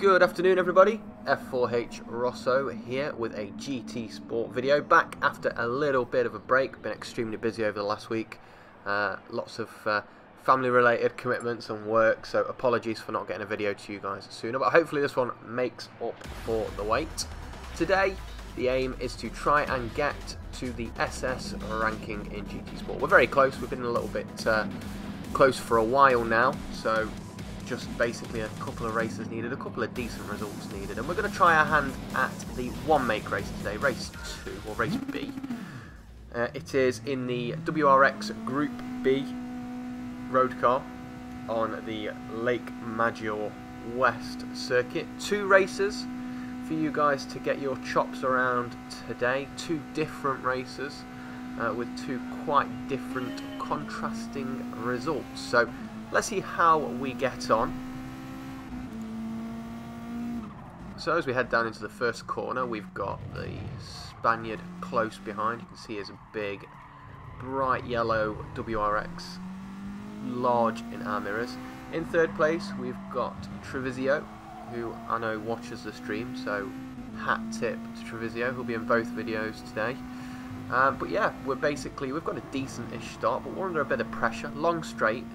Good afternoon everybody, F4H Rosso here with a GT Sport video, back after a little bit of a break. Been extremely busy over the last week, lots of family related commitments and work, so apologies for not getting a video to you guys sooner, but hopefully this one makes up for the wait. Today the aim is to try and get to the SS ranking in GT Sport. We're very close, we've been a little bit close for a while now, so just basically a couple of races needed, a couple of decent results needed, and we're going to try our hand at the one make race today, race 2, or race B. It is in the WRX Group B road car on the Lake Maggiore West circuit. 2 races for you guys to get your chops around today, 2 different races with 2 quite different contrasting results. So let's see how we get on. So as we head down into the first corner, we've got the Spaniard close behind. You can see there's a big, bright yellow WRX, large in our mirrors. In third place, we've got Treviso, who I know watches the stream, so hat tip to Treviso, who'll be in both videos today. But yeah, we've got a decent-ish start, but we're under a bit of pressure. Long straight,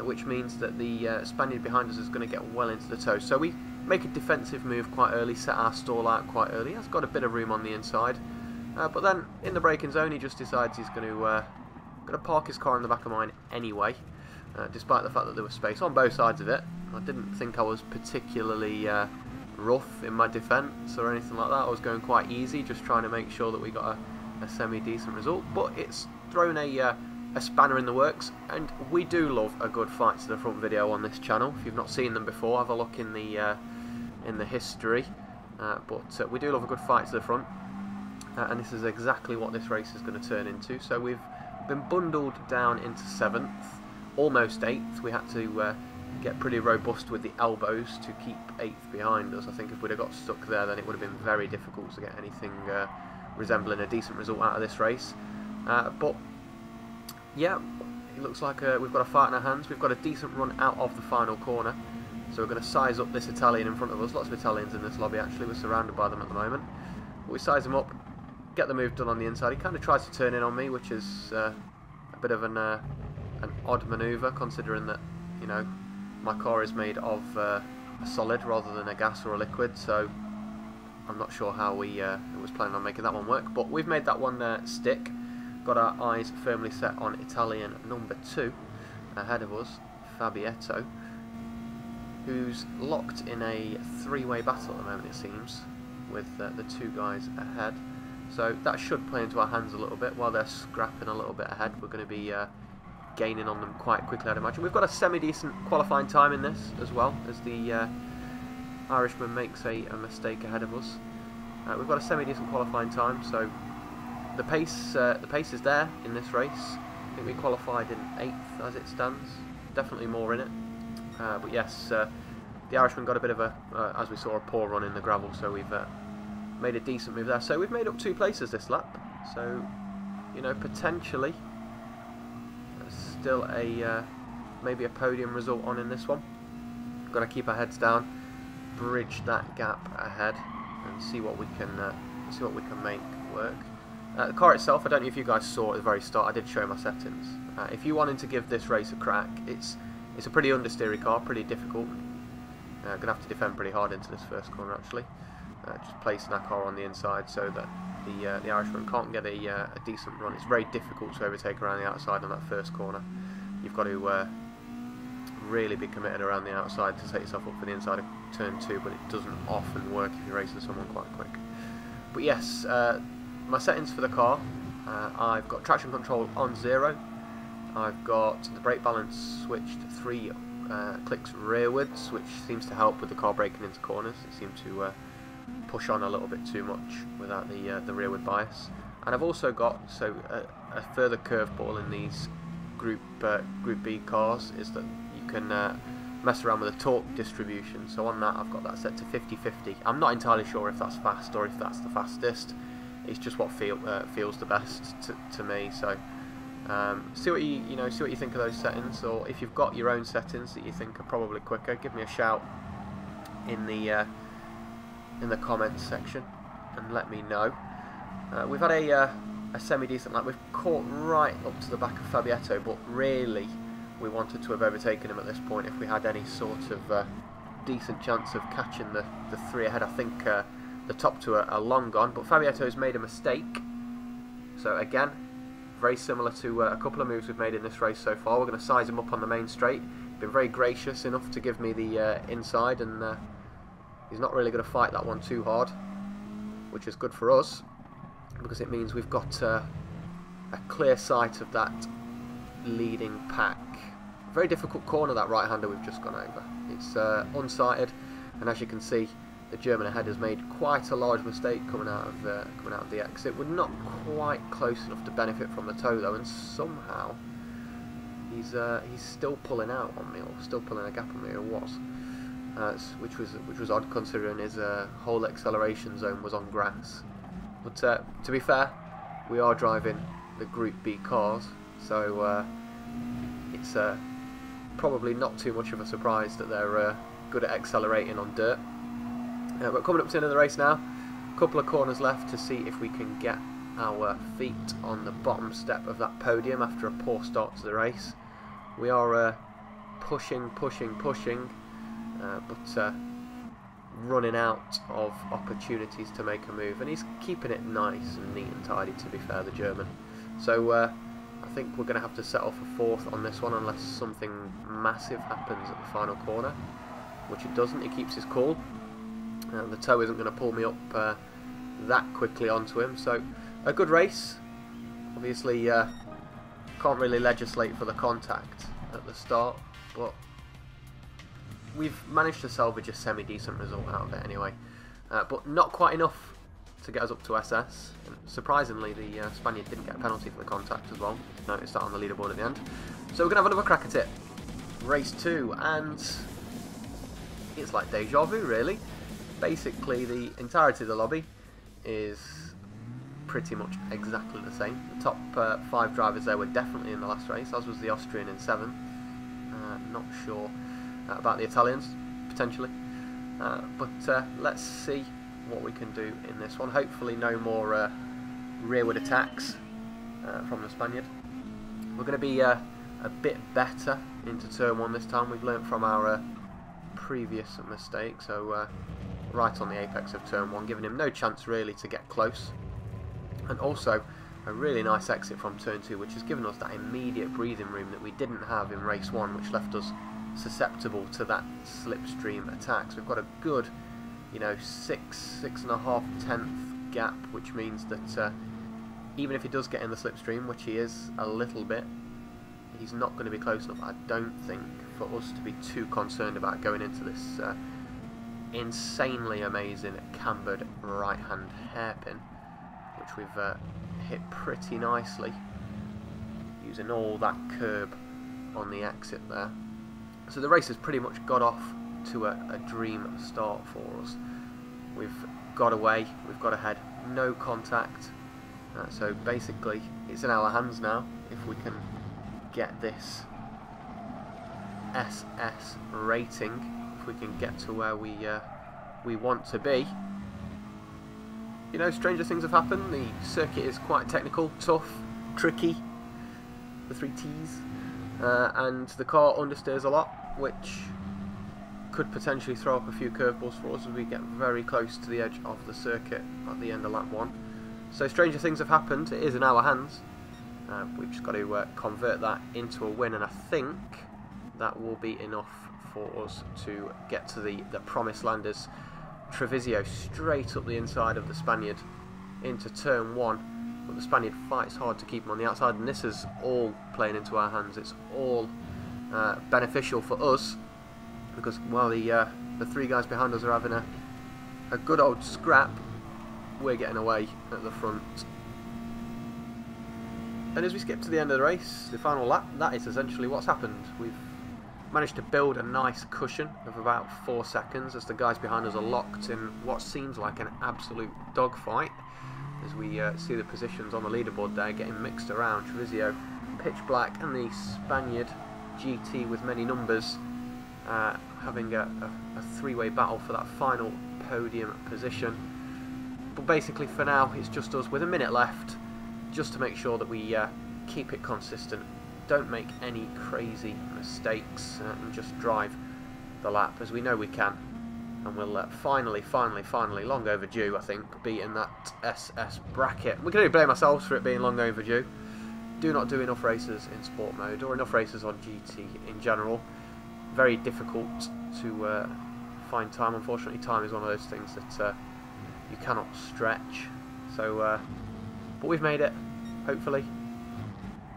which means that the Spaniard behind us is going to get well into the toe. So we make a defensive move quite early, set our stall out quite early. He's got a bit of room on the inside, but then in the braking zone he just decides he's going to park his car in the back of mine anyway, despite the fact that there was space on both sides of it. I didn't think I was particularly rough in my defence or anything like that. I was going quite easy, just trying to make sure that we got a semi-decent result, but it's thrown a spanner in the works, and we do love a good fight to the front video on this channel. If you've not seen them before, have a look in the history, but we do love a good fight to the front, and this is exactly what this race is going to turn into. So we've been bundled down into 7th, almost 8th. We had to get pretty robust with the elbows to keep 8th behind us. I think if we'd have got stuck there, then it would have been very difficult to get anything resembling a decent result out of this race, but yeah, it looks like we've got a fight in our hands. We've got a decent run out of the final corner, so we're going to size up this Italian in front of us. Lots of Italians in this lobby actually, we're surrounded by them at the moment. But we size him up, get the move done on the inside. He kind of tries to turn in on me, which is a bit of an odd manoeuvre, considering that, you know, my car is made of a solid rather than a gas or a liquid, so I'm not sure how we was planning on making that one work, but we've made that one stick. Got our eyes firmly set on Italian number 2 ahead of us, Fabietto, who's locked in a 3-way battle at the moment, it seems, with the 2 guys ahead. So that should play into our hands a little bit. While they're scrapping a little bit ahead, we're going to be gaining on them quite quickly, I'd imagine. We've got a semi-decent qualifying time in this as well, as the Irishman makes a mistake ahead of us. We've got a semi-decent qualifying time, so the pace is there in this race. I think we qualified in 8th as it stands. Definitely more in it. But yes, the Irishman got a bit of as we saw, a poor run in the gravel, so we've made a decent move there. So we've made up 2 places this lap. So, you know, potentially still maybe a podium result on in this one. Got to keep our heads down, bridge that gap ahead, and see what we can make work. The car itself, I don't know if you guys saw at the very start, I did show my settings. If you wanted to give this race a crack, it's a pretty understeery car, pretty difficult. Going to have to defend pretty hard into this first corner actually. Just placing our car on the inside so that the Irishman can't get a decent run. It's very difficult to overtake around the outside on that first corner. You've got to really be committed around the outside to set yourself up for the inside of turn 2, but it doesn't often work if you're racing someone quite quick. But yes, my settings for the car, I've got traction control on 0, I've got the brake balance switched 3 clicks rearwards, which seems to help with the car braking into corners. It seemed to push on a little bit too much without the rearward bias. And I've also got a further curveball in these Group B cars is that you can mess around with the torque distribution. So on that I've got that set to 50-50. I'm not entirely sure if that's fast or if that's the fastest. It's just what feels the best to me. So see what you think of those settings, or if you've got your own settings that you think are probably quicker, give me a shout in the comments section and let me know. We've had a semi-decent lap. We've caught right up to the back of Fabietto, but really we wanted to have overtaken him at this point if we had any sort of decent chance of catching the three ahead. I think the top two are long gone, but Fabietto's made a mistake. So again, very similar to a couple of moves we've made in this race so far. We're going to size him up on the main straight. Been very gracious enough to give me the inside, and he's not really going to fight that one too hard, which is good for us because it means we've got a clear sight of that leading pack. Very difficult corner, that right-hander we've just gone over. It's unsighted, and as you can see, the German ahead has made quite a large mistake coming out of the exit. We're not quite close enough to benefit from the toe though, and somehow he's still pulling out on me, or still pulling a gap on me, or was, which was odd considering his whole acceleration zone was on grass. But to be fair, we are driving the Group B cars, so it's probably not too much of a surprise that they're good at accelerating on dirt. But coming up to the end of the race now, a couple of corners left to see if we can get our feet on the bottom step of that podium after a poor start to the race. We are pushing, but running out of opportunities to make a move, and he's keeping it nice and neat and tidy, to be fair, the German. So I think we're going to have to set off a fourth on this one unless something massive happens at the final corner, which it doesn't. He keeps his cool. The toe isn't going to pull me up that quickly onto him, so a good race. Obviously can't really legislate for the contact at the start, but we've managed to salvage a semi-decent result out of it anyway, but not quite enough to get us up to SS. And surprisingly, the Spaniard didn't get a penalty for the contact as well. Noticed that on the leaderboard at the end. So we're going to have another crack at it. Race 2, and it's like deja vu really. Basically the entirety of the lobby is pretty much exactly the same. The top 5 drivers there were definitely in the last race, as was the Austrian in 7th. Not sure about the Italians, potentially. But let's see what we can do in this one. Hopefully no more rearward attacks from the Spaniard. We're going to be a bit better into turn 1 this time. We've learnt from our previous mistake, so right on the apex of turn 1, giving him no chance really to get close. And also a really nice exit from turn 2, which has given us that immediate breathing room that we didn't have in race 1, which left us susceptible to that slipstream attack. So we've got a good, you know, 6.5 tenth gap, which means that even if he does get in the slipstream, which he is a little bit, he's not going to be close enough, I don't think, for us to be too concerned about going into this insanely amazing cambered right hand hairpin, which we've hit pretty nicely using all that curb on the exit there. So the race has pretty much got off to a dream start for us. We've got away, we've got ahead, no contact, so basically it's in our hands now if we can get this SS rating, if we can get to where we want to be. You know, stranger things have happened. The circuit is quite technical, tough, tricky, the 3 T's, and the car understeers a lot, which could potentially throw up a few curveballs for us as we get very close to the edge of the circuit at the end of lap 1. So stranger things have happened. It is in our hands. We've just got to convert that into a win, and I think that will be enough for us to get to the promised land as Treviso straight up the inside of the Spaniard into turn 1, but the Spaniard fights hard to keep him on the outside, and this is all playing into our hands. It's all beneficial for us because while the 3 guys behind us are having a good old scrap, we're getting away at the front. And as we skip to the end of the race, the final lap, that is essentially what's happened. We've managed to build a nice cushion of about 4 seconds as the guys behind us are locked in what seems like an absolute dogfight, as we see the positions on the leaderboard there getting mixed around. Treviso pitch black and the Spaniard GT with many numbers having a three-way battle for that final podium position. But basically for now it's just us with a minute left, just to make sure that we keep it consistent, don't make any crazy mistakes, and just drive the lap as we know we can. And we'll finally, long overdue, I think, be in that SS bracket. We can only blame ourselves for it being long overdue. Do not do enough races in sport mode, or enough races on GT in general. Very difficult to find time. Unfortunately, time is one of those things that you cannot stretch. So, but we've made it, hopefully.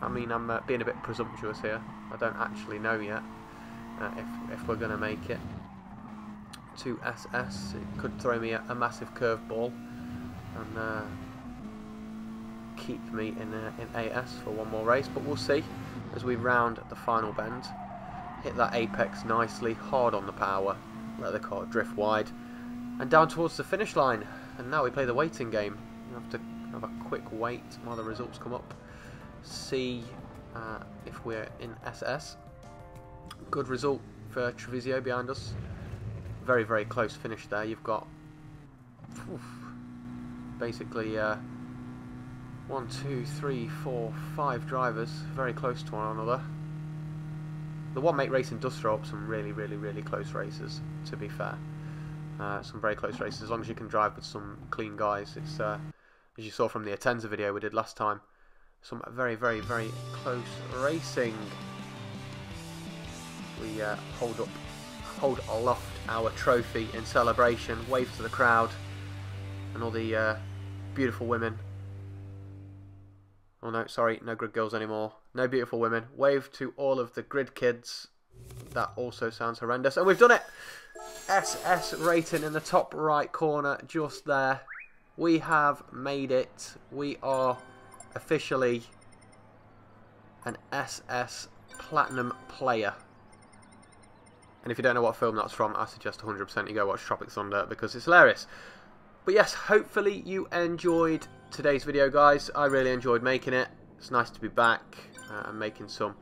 I mean, I'm being a bit presumptuous here. I don't actually know yet if we're going to make it to SS. It could throw me a massive curveball and keep me in AS for one more race, but we'll see as we round the final bend. Hit that apex nicely, hard on the power, let the car drift wide, and down towards the finish line. And now we play the waiting game. You have to have a quick wait while the results come up. See if we're in SS. Good result for Treviso behind us. Very, very close finish there. You've got basically 1, 2, 3, 4, 5 drivers very close to one another. The One Make Racing does throw up some really close races, to be fair. Some very close races, as long as you can drive with some clean guys. It's as you saw from the Atenza video we did last time, some very close racing. We hold aloft our trophy in celebration, wave to the crowd and all the beautiful women. Oh no, sorry, no grid girls anymore. No beautiful women. Wave to all of the grid kids. That also sounds horrendous. And we've done it! SS rating in the top right corner, just there. We have made it. We are officially an SS Platinum player. And if you don't know what film that's from, I suggest 100% you go watch Tropic Thunder because it's hilarious. But yes, hopefully you enjoyed today's video, guys. I really enjoyed making it. It's nice to be back and making some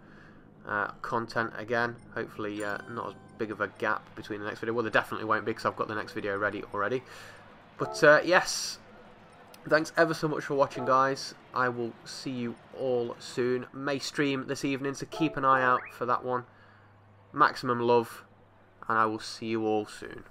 content again. Hopefully not as big of a gap between the next video. Well, there definitely won't be because I've got the next video ready already. But yes, thanks ever so much for watching, guys. I will see you all soon. May stream this evening, so keep an eye out for that one. Maximum love, and I will see you all soon.